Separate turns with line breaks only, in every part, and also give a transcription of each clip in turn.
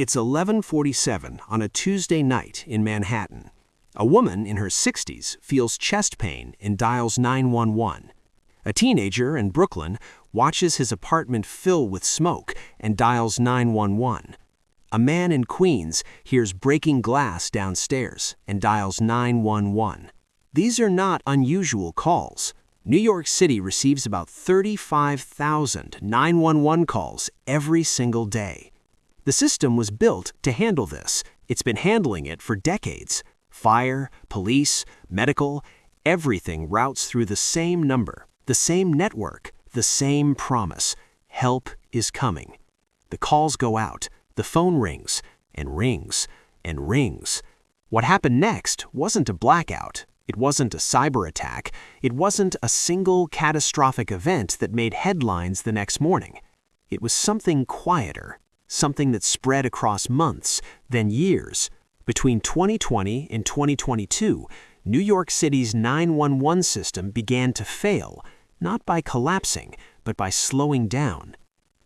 It's 11:47 on a Tuesday night in Manhattan. A woman in her 60s feels chest pain and dials 911. A teenager in Brooklyn watches his apartment fill with smoke and dials 911. A man in Queens hears breaking glass downstairs and dials 911. These are not unusual calls. New York City receives about 35,000 911 calls every single day. The system was built to handle this. It's been handling it for decades. Fire, police, medical, everything routes through the same number, the same network, the same promise. Help is coming. The calls go out, the phone rings, and rings, and rings. What happened next wasn't a blackout. It wasn't a cyber attack. It wasn't a single catastrophic event that made headlines the next morning. It was something quieter, something that spread across months, then years. Between 2020 and 2022, New York City's 911 system began to fail, not by collapsing, but by slowing down.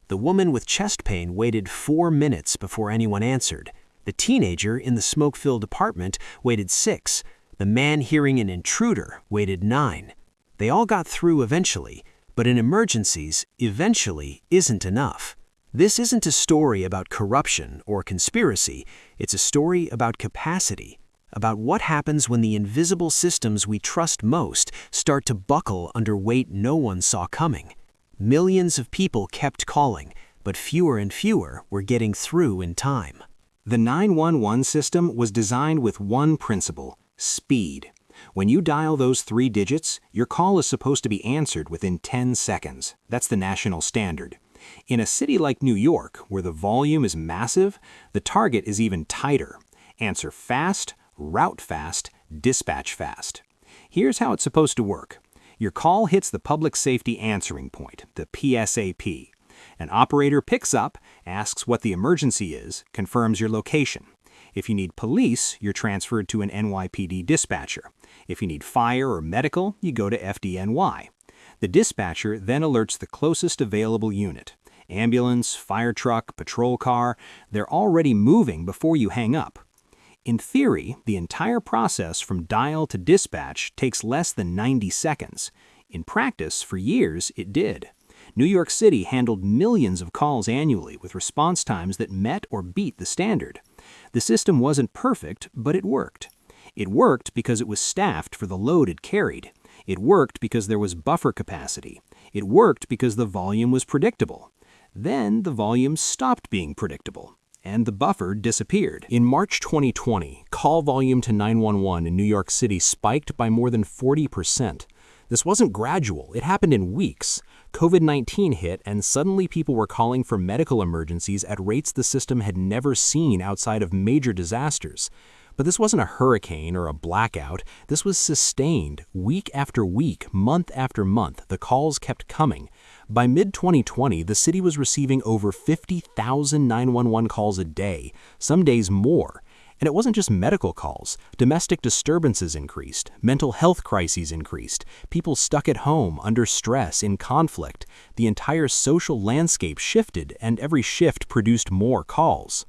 The woman with chest pain waited 4 minutes before anyone answered. The teenager in the smoke-filled apartment waited 6. The man hearing an intruder waited 9. They all got through eventually, but in emergencies, eventually isn't enough. This isn't a story about corruption or conspiracy. It's a story about capacity, about what happens when the invisible systems we trust most start to buckle under weight no one saw coming. Millions of people kept calling, but fewer and fewer were getting through in time.
The 911 system was designed with one principle: speed. When you dial those 3 digits, your call is supposed to be answered within 10 seconds. That's the national standard. In a city like New York, where the volume is massive, the target is even tighter. Answer fast, route fast, dispatch fast. Here's how it's supposed to work. Your call hits the Public Safety Answering Point, the PSAP. An operator picks up, asks what the emergency is, confirms your location. If you need police, you're transferred to an NYPD dispatcher. If you need fire or medical, you go to FDNY. The dispatcher then alerts the closest available unit. Ambulance, fire truck, patrol car, they're already moving before you hang up. In theory, the entire process from dial to dispatch takes less than 90 seconds. In practice, for years, it did. New York City handled millions of calls annually with response times that met or beat the standard. The system wasn't perfect, but it worked. It worked because it was staffed for the load it carried. It worked because there was buffer capacity. It worked because the volume was predictable. Then the volume stopped being predictable, and the buffer disappeared. In March 2020, call volume to 911 in New York City spiked by more than 40%. This wasn't gradual, it happened in weeks. COVID-19 hit, and suddenly people were calling for medical emergencies at rates the system had never seen outside of major disasters. But this wasn't a hurricane or a blackout. This was sustained. Week after week, month after month, the calls kept coming. By mid-2020, the city was receiving over 50,000 911 calls a day, some days more. And it wasn't just medical calls. Domestic disturbances increased. Mental health crises increased. People stuck at home, under stress, in conflict. The entire social landscape shifted, and every shift produced more calls.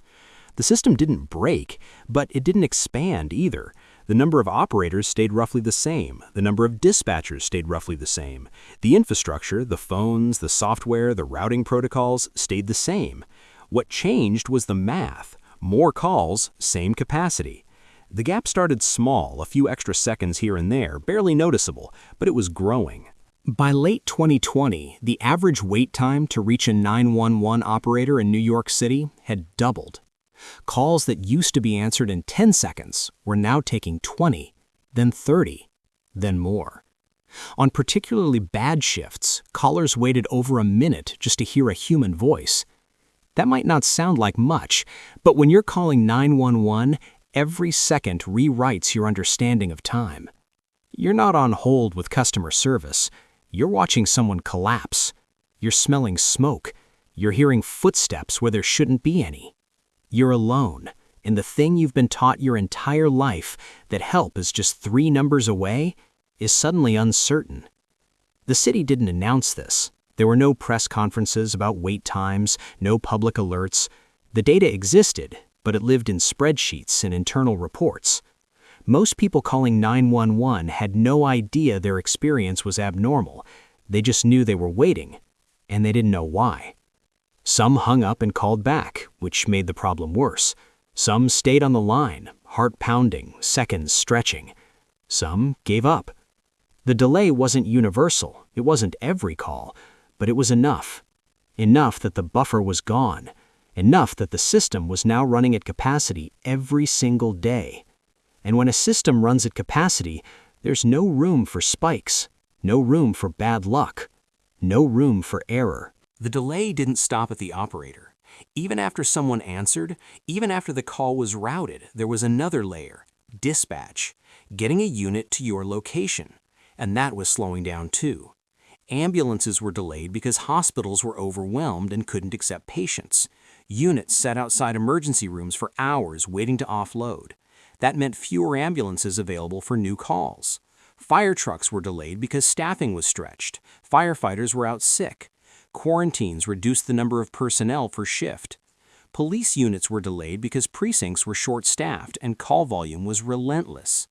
The system didn't break, but it didn't expand either. The number of operators stayed roughly the same. The number of dispatchers stayed roughly the same. The infrastructure, the phones, the software, the routing protocols stayed the same. What changed was the math. More calls, same capacity. The gap started small, a few extra seconds here and there, barely noticeable, but it was growing. By late 2020, the average wait time to reach a 911 operator in New York City had doubled. Calls that used to be answered in 10 seconds were now taking 20, then 30, then more. On particularly bad shifts, callers waited over a minute just to hear a human voice. That might not sound like much, but when you're calling 911, every second rewrites your understanding of time. You're not on hold with customer service. You're watching someone collapse. You're smelling smoke. You're hearing footsteps where there shouldn't be any. You're alone, and the thing you've been taught your entire life, that help is just 3 numbers away, is suddenly uncertain. The city didn't announce this. There were no press conferences about wait times, no public alerts.
The data existed, but it lived in spreadsheets and internal reports. Most people calling 911 had no idea their experience was abnormal. They just knew they were waiting, and they didn't know why. Some hung up and called back, which made the problem worse. Some stayed on the line, heart pounding, seconds stretching. Some gave up. The delay wasn't universal, it wasn't every call, but it was enough. Enough that the buffer was gone. Enough that the system was now running at capacity every single day. And when a system runs at capacity, there's no room for spikes, no room for bad luck, no room for error.
The delay didn't stop at the operator. Even after someone answered, even after the call was routed, there was another layer, dispatch, getting a unit to your location. And that was slowing down too. Ambulances were delayed because hospitals were overwhelmed and couldn't accept patients. Units sat outside emergency rooms for hours waiting to offload. That meant fewer ambulances available for new calls. Fire trucks were delayed because staffing was stretched. Firefighters were out sick. Quarantines reduced the number of personnel per shift. Police units were delayed because precincts were short-staffed and call volume was relentless.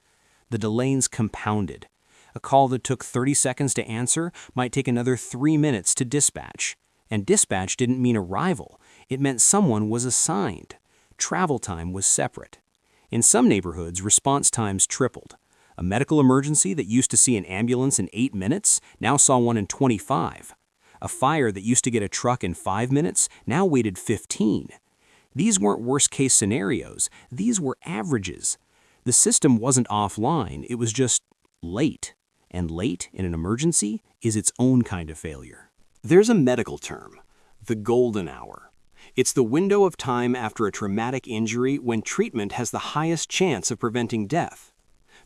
The delays compounded. A call that took 30 seconds to answer might take another 3 minutes to dispatch. And dispatch didn't mean arrival. It meant someone was assigned. Travel time was separate. In some neighborhoods, response times tripled. A medical emergency that used to see an ambulance in 8 minutes now saw one in 25. A fire that used to get a truck in 5 minutes now waited 15. These weren't worst-case scenarios. These were averages. The system wasn't offline. It was just late. And late in an emergency is its own kind of failure.
There's a medical term, the golden hour. It's the window of time after a traumatic injury when treatment has the highest chance of preventing death.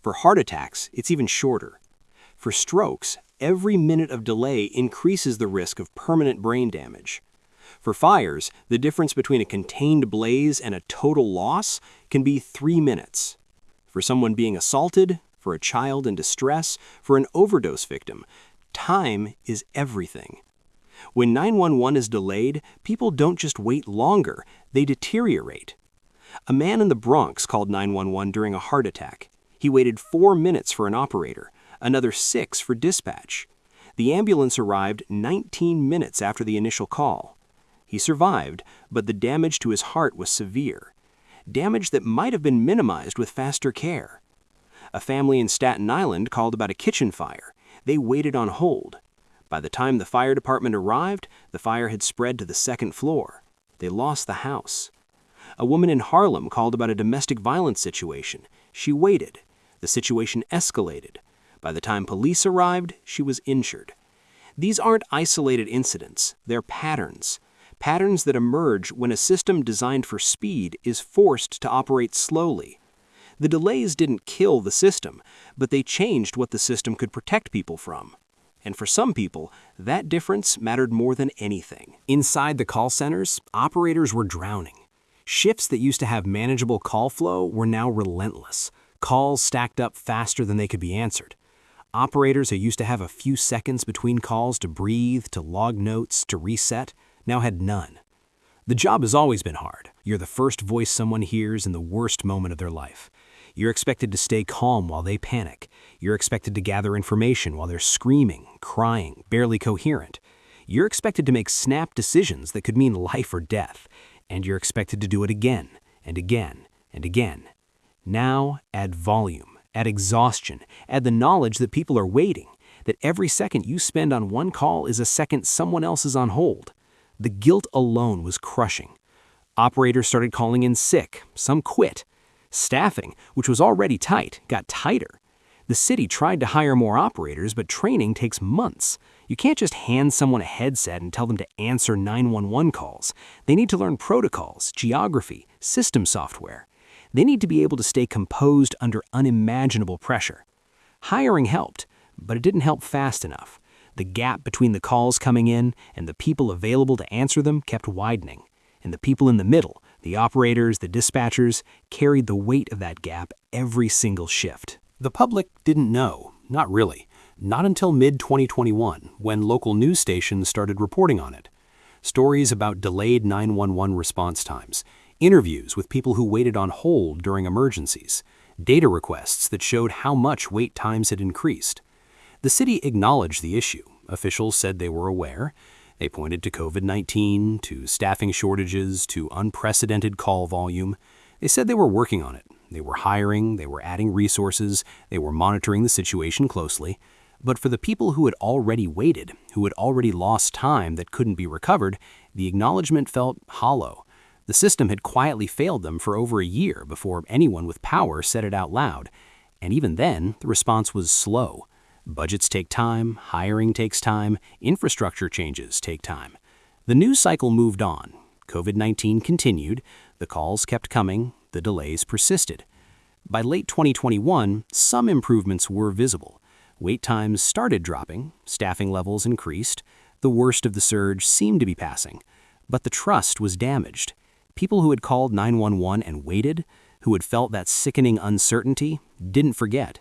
For heart attacks, it's even shorter. For strokes, every minute of delay increases the risk of permanent brain damage. For fires, the difference between a contained blaze and a total loss can be 3 minutes. For someone being assaulted, for a child in distress, for an overdose victim, time is everything. When 911 is delayed, people don't just wait longer, they deteriorate. A man in the Bronx called 911 during a heart attack. He waited 4 minutes for an operator, another 6 for dispatch. The ambulance arrived 19 minutes after the initial call. He survived, but the damage to his heart was severe. Damage that might have been minimized with faster care. A family in Staten Island called about a kitchen fire. They waited on hold. By the time the fire department arrived, the fire had spread to the 2nd floor. They lost the house. A woman in Harlem called about a domestic violence situation. She waited. The situation escalated. By the time police arrived, she was injured. These aren't isolated incidents. They're patterns. Patterns that emerge when a system designed for speed is forced to operate slowly. The delays didn't kill the system, but they changed what the system could protect people from. And for some people, that difference mattered more than anything. Inside the call centers, operators were drowning. Shifts that used to have manageable call flow were now relentless. Calls stacked up faster than they could be answered. Operators who used to have a few seconds between calls to breathe, to log notes, to reset, now had none. The job has always been hard. You're the first voice someone hears in the worst moment of their life. You're expected to stay calm while they panic. You're expected to gather information while they're screaming, crying, barely coherent. You're expected to make snap decisions that could mean life or death. And you're expected to do it again, and again, and again. Now, add volume, add exhaustion, add the knowledge that people are waiting, that every second you spend on one call is a second someone else is on hold. The guilt alone was crushing. Operators started calling in sick, some quit. Staffing, which was already tight, got tighter. The city tried to hire more operators, but training takes months. You can't just hand someone a headset and tell them to answer 911 calls. They need to learn protocols, geography, system software. They need to be able to stay composed under unimaginable pressure. Hiring helped, but it didn't help fast enough. The gap between the calls coming in and the people available to answer them kept widening. And the people in the middle, the operators, the dispatchers, carried the weight of that gap every single shift. The public didn't know, not really, not until mid-2021, when local news stations started reporting on it.
stories about delayed 911 response times, interviews with people who waited on hold during emergencies, data requests that showed how much wait times had increased. The city acknowledged the issue. Officials said they were aware. They pointed to COVID-19, to staffing shortages, to unprecedented call volume. They said they were working on it. They were hiring, they were adding resources, they were monitoring the situation closely. But for the people who had already waited, who had already lost time that couldn't be recovered, the acknowledgement felt hollow. The system had quietly failed them for over a year before anyone with power said it out loud. And even then, the response was slow. Budgets take time, hiring takes time, infrastructure changes take time. The news cycle moved on. COVID-19 continued, the calls kept coming, the delays persisted. By late 2021, some improvements were visible. Wait times started dropping, staffing levels increased, the worst of the surge seemed to be passing. But the trust was damaged. People who had called 911 and waited, who had felt that sickening uncertainty, didn't forget.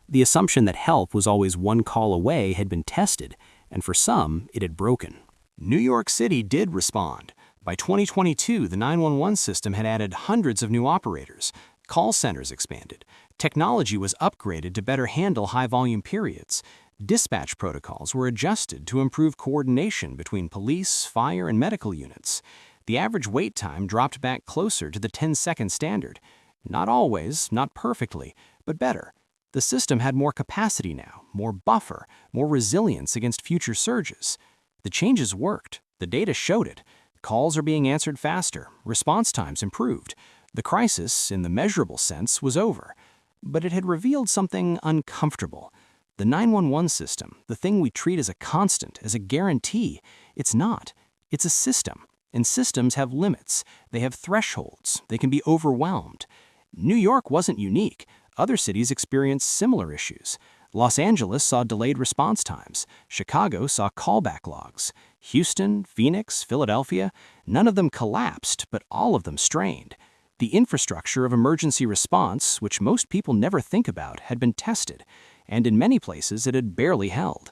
The assumption that help was always one call away had been tested, and for some, it had broken. New York City did respond. By 2022, the 911 system had added hundreds of new operators. Call centers expanded. Technology was upgraded to better handle high-volume periods. Dispatch protocols were adjusted to improve coordination between police, fire, and medical units. The average wait time dropped back closer to the 10-second standard. Not always, not perfectly, but better. The system had more capacity now, more buffer, more resilience against future surges. The changes worked. The data showed it. Calls are being answered faster. Response times improved. The crisis, in the measurable sense, was over. But it had revealed something uncomfortable. The 911 system, the thing we treat as a constant, as a guarantee, it's not. It's a system. And systems have limits. They have thresholds. They can be overwhelmed. New York wasn't unique. Other cities experienced similar issues. Los Angeles saw delayed response times. Chicago saw callback logs. Houston, Phoenix, Philadelphia, none of them collapsed, but all of them strained. The infrastructure of emergency response, which most people never think about, had been tested, and in many places it had barely held.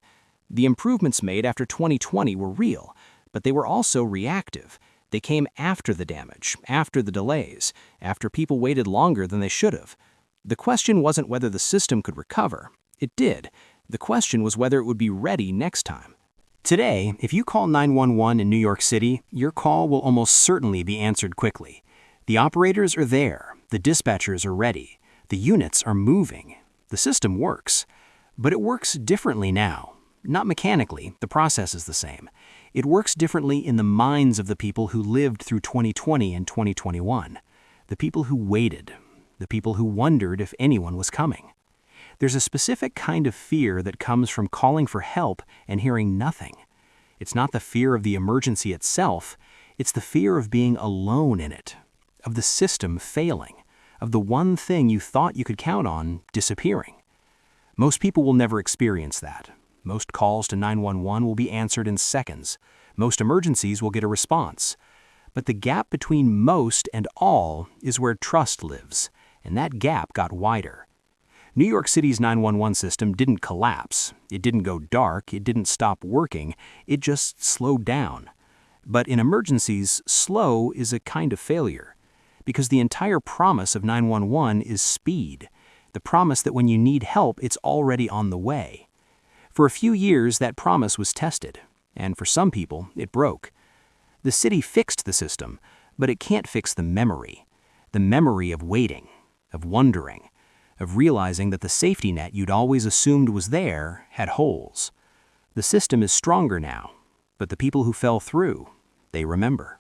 The improvements made after 2020 were real, but they were also reactive. They came after the damage, after the delays, after people waited longer than they should have. The question wasn't whether the system could recover. It did. The question was whether it would be ready next time. Today, if you call 911 in New York City, your call will almost certainly be answered quickly. The operators are there. The dispatchers are ready. The units are moving. The system works. But it works differently now. Not mechanically, the process is the same. It works differently in the minds of the people who lived through 2020 and 2021. The people who waited. The people who wondered if anyone was coming. There's a specific kind of fear that comes from calling for help and hearing nothing. It's not the fear of the emergency itself, it's the fear of being alone in it, of the system failing, of the one thing you thought you could count on disappearing. Most people will never experience that. Most calls to 911 will be answered in seconds. Most emergencies will get a response. But the gap between most and all is where trust lives, and that gap got wider. New York City's 911 system didn't collapse. It didn't go dark. It didn't stop working. It just slowed down. But in emergencies, slow is a kind of failure, because the entire promise of 911 is speed, the promise that when you need help, it's already on the way. For a few years, that promise was tested, and for some people, it broke. The city fixed the system, but it can't fix the memory of waiting, of wondering, of realizing that the safety net you'd always assumed was there had holes. The system is stronger now, but the people who fell through, they remember.